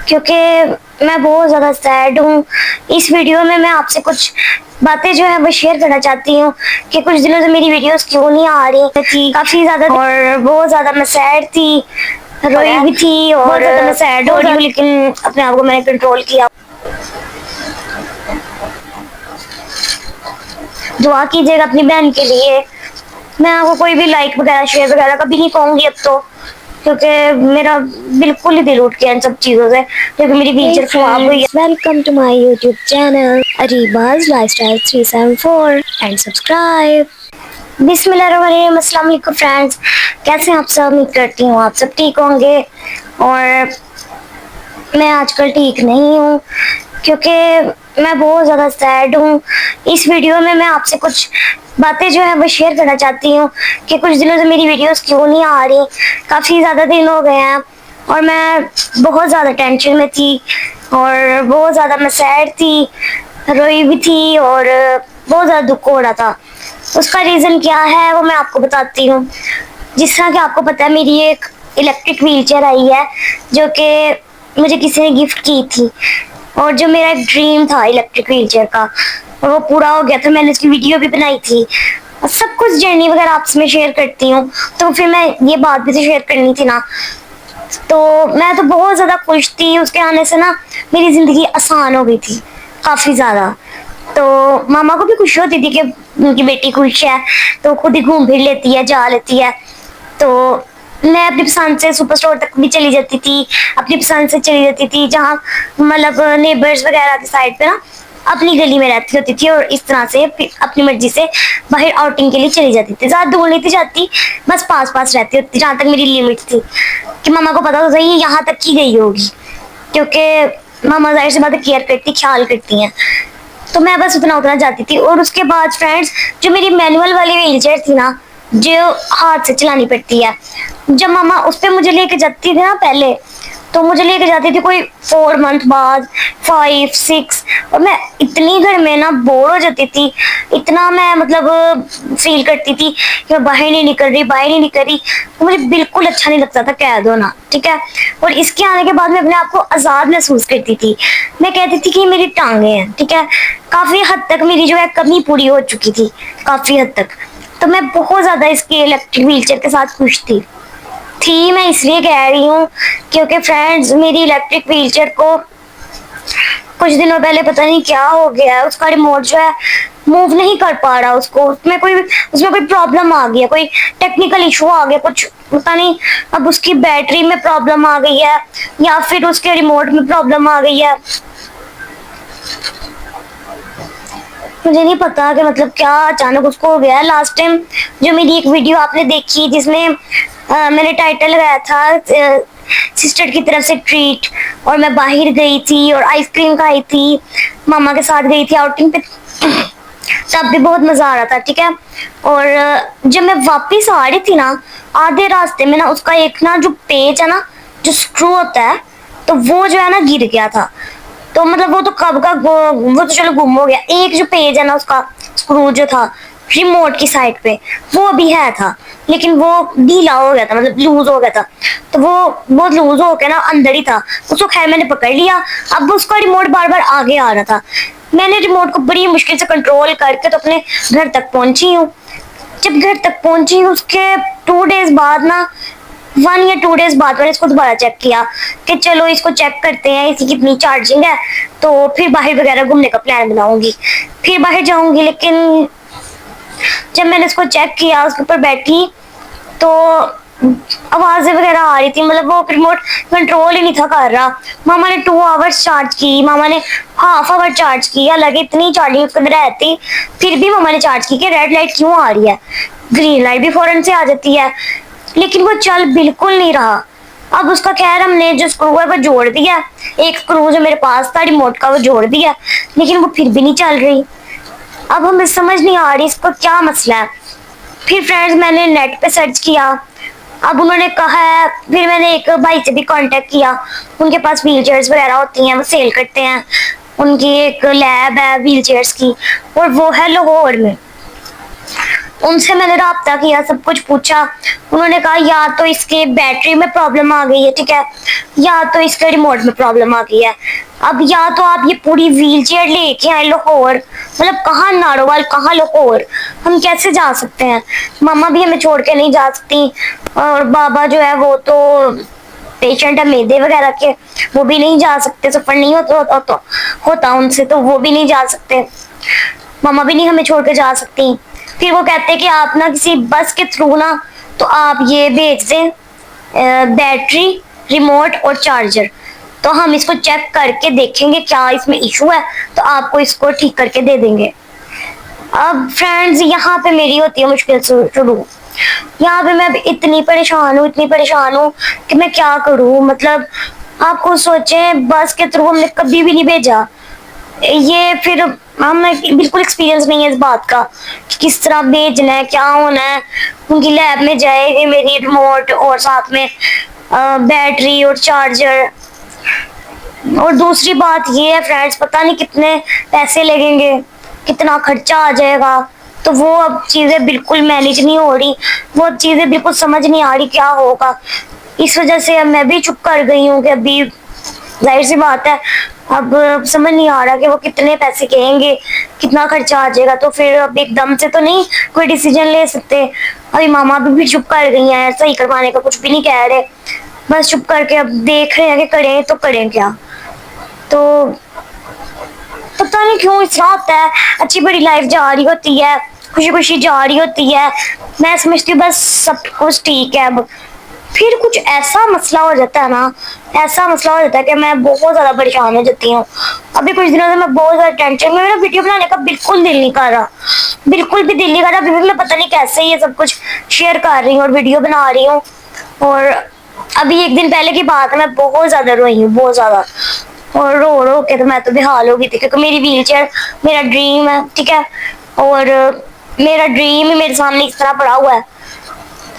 क्योंकि मैं बहुत ज़्यादा सैड हूँ। इस वीडियो में मैं आपसे कुछ बातें जो है वो शेयर करना चाहती हूँ कि कुछ दिनों से मेरी वीडियोस क्यों नहीं आ रही थी, काफ़ी ज़्यादा और बहुत ज़्यादा मैं सैड थी, रोई भी थी और बहुत ज़्यादा मैं सैड हो रही हूँ, लेकिन अपने आप को मैंने कंट्रोल किया। दुआ कीजिएगा अपनी बहन के लिए। मैं आपको कोई भी लाइक वगैरह शेयर वगैरह कभी नहीं कहूँगी अब तो, क्योंकि मेरा बिल्कुल ही दिल उठ गया इन सब चीज़ों से, क्योंकि मेरी व्हीलचेयर खराब हुई है। Welcome to my YouTube channel Areebaz lifestyle 374 and subscribe. बिस्मिल्लाहिर्रहमानिर्रहीम। अस्सलाम वालेकुम फ्रेंड्स, कैसे हैं आप सब? उम्मीद करती हूँ आप सब ठीक होंगे। और मैं आजकल ठीक नहीं हूँ क्योंकि मैं बहुत ज़्यादा सैड हूँ। इस वीडियो में मैं आपसे कुछ बातें जो है वो शेयर करना चाहती हूँ कि कुछ दिनों से मेरी वीडियोस क्यों नहीं आ रही, काफ़ी ज़्यादा दिन हो गए हैं और मैं बहुत ज़्यादा टेंशन में थी और बहुत ज़्यादा मैं सैड थी, रोई भी थी और बहुत ज़्यादा दुख हो रहा था। उसका रीज़न क्या है वो मैं आपको बताती हूँ। जिस तरह कि आपको पता है, मेरी एक इलेक्ट्रिक व्हीलचेयर आई है जो कि मुझे किसी ने गिफ्ट की थी, और जो मेरा एक ड्रीम था इलेक्ट्रिक व्हीलचेयर का, और वो पूरा हो गया था। मैंने उसकी वीडियो भी बनाई थी और सब कुछ जर्नी वगैरह आपसे मैं शेयर करती हूँ, तो फिर मैं ये बात भी तो शेयर करनी थी ना। तो मैं तो बहुत ज़्यादा खुश थी, उसके आने से ना मेरी ज़िंदगी आसान हो गई थी काफ़ी ज़्यादा। तो मामा को भी खुशी होती थी कि उनकी बेटी खुश है, तो खुद ही घूम फिर लेती है, जा लेती है। तो मैं अपनी पसंद से सुपर स्टोर तक भी चली जाती थी, अपनी पसंद से चली जाती थी, जहाँ मतलब नेबर्स वगैरह की साइड पे ना अपनी गली में रहती होती थी, और इस तरह से अपनी मर्जी से बाहर आउटिंग के लिए चली जाती थी। ज़्यादा दूर नहीं थी जाती, बस पास पास रहती होती, जहाँ तक मेरी लिमिट थी कि मामा को पता होता ये यहाँ तक की गई होगी, क्योंकि मामा जाहिर सी बात केयर करती, ख्याल करती हैं। तो मैं बस उतना उतना जाती थी। और उसके बाद फ्रेंड्स, जो मेरी मैनुअल वाली व्हीलचेयर थी ना, जो हाथ से चलानी पड़ती है, जब मामा उस पर मुझे लेके जाती थी ना पहले, तो मुझे लेके जाती थी कोई 4 मंथ बाद, 5 6, और मैं इतनी घर में ना बोर हो जाती थी, इतना मैं मतलब फील करती थी कि मैं बाहर नहीं निकल रही, बाहर नहीं निकल रही। तो मुझे बिल्कुल अच्छा नहीं लगता था कैद होना, ठीक है। और इसके आने के बाद मैं अपने आप को आज़ाद महसूस करती थी। मैं कहती थी कि मेरी टांगे हैं, ठीक है। काफ़ी हद तक मेरी जो है कमी पूरी हो चुकी थी, काफ़ी हद तक। तो मैं बहुत ज़्यादा इसके इलेक्ट्रिक व्हीलचेयर के साथ खुश थी मैं इसलिए कह रही हूँ क्योंकि फ्रेंड्स, मेरी इलेक्ट्रिक व्हीलचेयर को कुछ दिनों पहले पता नहीं क्या हो गया है, उसका रिमोट जो है मूव नहीं कर पा रहा, उसमें कोई प्रॉब्लम आ गई है, कोई टेक्निकल इशू आ गया, कुछ पता नहीं। अब उसकी बैटरी में प्रॉब्लम आ गई है या फिर उसके रिमोट में प्रॉब्लम आ गई है, मुझे नहीं पता कि मतलब क्या अचानक उसको हो गया है। लास्ट टाइम जो मेरी एक वीडियो आपने देखी जिसमें मैंने टाइटल लगाया था सिस्टर की तरफ से ट्रीट, और मैं बाहर गई थी और आइसक्रीम खाई थी, मामा के साथ गई थी आउटिंग पे, तब भी बहुत मजा आ रहा था, ठीक है। और जब मैं वापस आ रही थी ना, आधे रास्ते में ना उसका एक ना जो पेच है ना, जो स्क्रू होता है, तो वो जो है ना गिर गया था। तो मतलब वो तो कब का वो तो चलो गुम हो गया, एक जो पेज है ना उसका स्क्रू जो था रिमोट की साइड पे, वो भी है था, लेकिन वो ढीला हो गया था, मतलब लूज हो गया था। तो वो बहुत लूज हो गया ना, अंदर ही था। उसको खैर मैंने पकड़ लिया, अब उसका रिमोट बार बार आगे आ रहा था। मैंने रिमोट को बड़ी मुश्किल से कंट्रोल करके तो अपने घर तक पहुंची हूँ। जब घर तक पहुंची उसके 2 डेज बाद ना, 1 या 2 डेज बाद मैंने इसको दोबारा चेक किया कि चलो इसको चेक करते हैं इसकी कितनी चार्जिंग है, तो फिर बाहर वगैरह घूमने का प्लान बनाऊंगी, फिर बाहर जाऊंगी। लेकिन जब मैंने इसको चेक किया, उसके ऊपर बैठी, तो आवाजें वगैरह आ रही थी, मतलब वो रिमोट कंट्रोल ही नहीं था कर रहा। मामा ने 2 आवर्स चार्ज की, मामा ने हाफ आवर चार्ज की, हालांकि इतनी चार्जिंग उसके अंदर रहती, फिर भी मामा ने चार्ज की कि रेड लाइट क्यों आ रही है, ग्रीन लाइट भी फौरन से आ जाती है, लेकिन वो चल बिल्कुल नहीं रहा। अब उसका खैर हमने जो स्क्रू है वो जोड़ दिया, एक स्क्रू जो मेरे पास था रिमोट का वो जोड़ दिया, लेकिन वो फिर भी नहीं चल रही। अब हमें समझ नहीं आ रही इसको क्या मसला है। फिर फ्रेंड्स मैंने नेट पे सर्च किया, अब उन्होंने कहा है, फिर मैंने एक भाई से भी कांटेक्ट किया, उनके पास व्हील चेयर्स वगैरह होती हैं, वो सेल करते हैं, उनकी एक लैब है व्हील चेयर्स की, और वो है लाहौर में। उनसे मैंने राब्ता किया, सब कुछ पूछा। उन्होंने कहा या तो इसके बैटरी में प्रॉब्लम आ गई है, ठीक है, या तो इसके रिमोट में प्रॉब्लम आ गई है। अब या तो आप ये पूरी व्हील चेयर लेके आए लाहौर, मतलब कहाँ नारोवाल, कहाँ लाहौर, हम कैसे जा सकते हैं? मामा भी हमें छोड़ के नहीं जा सकती, और बाबा जो है वो तो पेशेंट है मैदे वगैरह के, वो भी नहीं जा सकते, सफर नहीं होता उनसे, तो वो भी नहीं जा सकते। मामा भी नहीं हमें छोड़ के जा सकती। फिर वो कहते हैं कि आप ना किसी बस के थ्रू ना, तो आप ये भेज दें बैटरी, रिमोट और चार्जर, तो हम इसको चेक करके देखेंगे क्या इसमें इशू है, तो आपको इसको ठीक करके दे देंगे। अब फ्रेंड्स यहाँ पे मेरी होती है मुश्किल शुरू। यहाँ पे मैं इतनी परेशान हूँ, इतनी परेशान हूँ कि मैं क्या करूँ। मतलब आप खुद सोचें, बस के थ्रू हमने कभी भी नहीं भेजा ये, फिर हमें बिल्कुल एक्सपीरियंस नहीं है इस बात का कि किस तरह भेजना है, क्या होना है। उनकी लैब में जाएगी मेरी रिमोट और साथ में बैटरी और चार्जर। और दूसरी बात ये है फ्रेंड्स, पता नहीं कितने पैसे लगेंगे, कितना खर्चा आ जाएगा। तो वो अब चीजें बिल्कुल मैनेज नहीं हो रही, वो अब चीजें बिल्कुल समझ नहीं आ रही क्या होगा। इस वजह से अब मैं भी चुप कर गई हूँ कि अभी जाहिर सी बात है, अब समझ नहीं आ रहा कि वो कितने पैसे कहेंगे, कितना खर्चा आ जाएगा। तो फिर अब एकदम से तो नहीं कोई डिसीजन ले सकते। अभी मामा भी चुप कर गई हैं, सही करवाने का कुछ भी नहीं कह रहे, बस चुप करके अब देख रहे हैं कि करें तो करें क्या। तो पता नहीं क्यों इस तरह होता है, अच्छी बड़ी लाइफ जा रही होती है, खुशी खुशी जा रही होती है, मैं समझती हूँ बस सब कुछ ठीक है। अब फिर कुछ ऐसा मसला हो जाता है ना, ऐसा मसला हो जाता है कि मैं बहुत ज्यादा परेशान हो जाती हूँ। अभी कुछ दिनों से मैं बहुत ज्यादा टेंशन में, मेरा वीडियो बनाने का बिल्कुल दिल नहीं कर रहा, बिल्कुल भी दिल नहीं कर रहा। अभी मैं पता नहीं कैसे ये सब कुछ शेयर कर रही हूँ और वीडियो बना रही हूँ। और अभी एक दिन पहले की बात है, मैं बहुत ज्यादा रोई हूँ, बहुत ज्यादा, और रो रो के तो मैं तो बेहाल हो गई थी, क्योंकि मेरी व्हील चेयर मेरा ड्रीम है, ठीक है, और मेरा ड्रीम ही मेरे सामने इस तरह पड़ा हुआ है।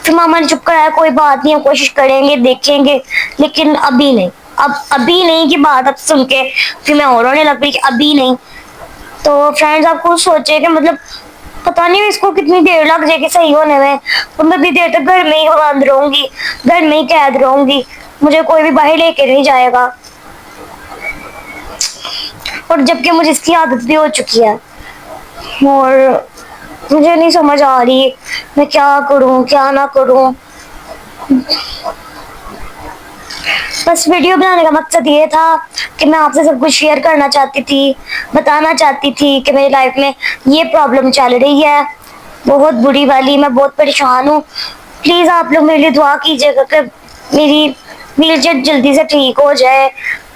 फिर मामा ने चुप कराया, कोई बात नहीं, हम कोशिश करेंगे, देखेंगे, लेकिन अभी नहीं। अब अभी नहीं की बात अब सुन के फिर मैं और रोने लग गई कि अभी नहीं। तो फ्रेंड्स आप खुद सोचे कि मतलब पता नहीं इसको कितनी देर लग जाएगी सही होने में, और मैं भी देर तक घर में ही बंद रहूंगी, घर में ही कैद रहूंगी, मुझे कोई भी बाहर लेके नहीं जाएगा। और जबकि मुझे इसकी आदत भी हो चुकी है, और मुझे नहीं समझ आ रही मैं क्या करूं क्या ना करूं। बस वीडियो बनाने का मकसद ये था कि मैं आपसे सब कुछ शेयर करना चाहती थी, बताना चाहती थी कि मेरी लाइफ में ये प्रॉब्लम चल रही है, बहुत बुरी वाली, मैं बहुत परेशान हूँ। प्लीज आप लोग मेरे लिए दुआ कीजिएगा कि मेरी व्हीलचेयर जल्दी से ठीक हो जाए,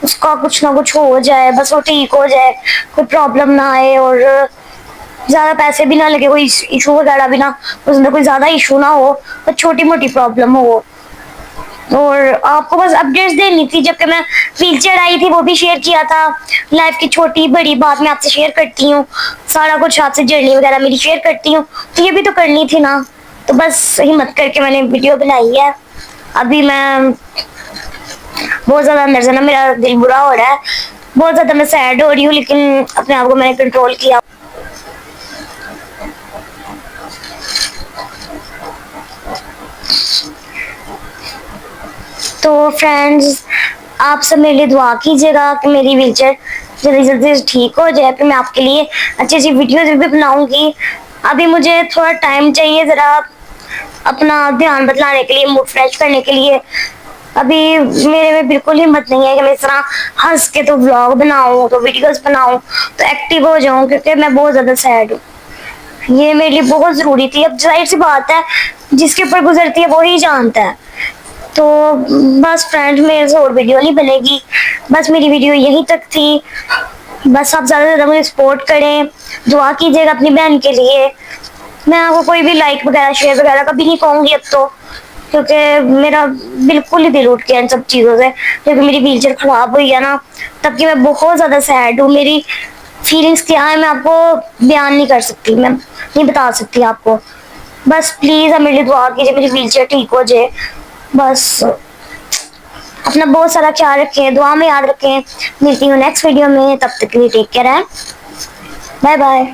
उसका कुछ ना कुछ हो जाए, बस वो ठीक हो जाए, कोई प्रॉब्लम ना आए, और ज्यादा पैसे भी ना लगे, कोई इशू वगैरह भी ना, उसमें कोई ज्यादा इशू ना हो, बस छोटी मोटी प्रॉब्लम हो। और आपको बस अपडेट्स देनी थी, जबकि मैं व्हीलचेयर आई थी वो भी शेयर किया था। लाइफ की छोटी बड़ी बात मैं आपसे शेयर करती हूँ, सारा कुछ आपसे जर्नी वगैरह मेरी शेयर करती हूँ, तो ये भी तो करनी थी ना। तो बस हिम्मत करके मैंने वीडियो बनाई है। अभी मैं बहुत ज्यादा अंदर से ना मेरा दिल बुरा हो रहा है, बहुत ज्यादा मैं सैड हो रही हूँ, लेकिन अपने आप को मैंने कंट्रोल किया। तो फ्रेंड्स आप सब मेरे लिए दुआ कीजिएगा कि मेरी व्हीलचेयर जल्दी जल्दी ठीक हो जाए, फिर मैं आपके लिए अच्छी अच्छी वीडियोज भी बनाऊंगी। अभी मुझे थोड़ा टाइम चाहिए जरा अपना ध्यान बदलाने के लिए, मूड फ्रेश करने के लिए। अभी मेरे में बिल्कुल हिम्मत नहीं है कि मैं इस तरह हंस के तो व्लॉग बनाऊं, तो वीडियोस बनाऊं, तो एक्टिव हो जाऊं, क्योंकि मैं बहुत ज्यादा सैड हूँ। ये मेरे लिए बहुत जरूरी थी। अब जाहिर सी बात है, जिसके ऊपर गुजरती है वो ही जानता है। तो बस फ्रेंड्स मेरे से और वीडियो नहीं बनेगी, बस मेरी वीडियो यहीं तक थी। बस आप ज़्यादा से ज़्यादा मुझे सपोर्ट करें, दुआ कीजिएगा अपनी बहन के लिए। मैं आपको कोई भी लाइक वगैरह शेयर वगैरह कभी नहीं कहूँगी अब तो, क्योंकि मेरा बिल्कुल ही दिल उठ गया इन सब चीज़ों से। क्योंकि मेरी व्हीलचेयर खराब हुई है ना, तब कि मैं बहुत ज़्यादा सैड हूँ। मेरी फीलिंग्स क्या है मैं आपको बयान नहीं कर सकती, मैं नहीं बता सकती आपको। बस प्लीज़ आप मेरे लिए दुआ कीजिए, मेरी व्हीलचेयर ठीक हो जाए। बस अपना बहुत सारा ख्याल रखें, दुआ में याद रखें। मिलती हूँ नेक्स्ट वीडियो में, तब तक के लिए टेक केयर है, बाय बाय।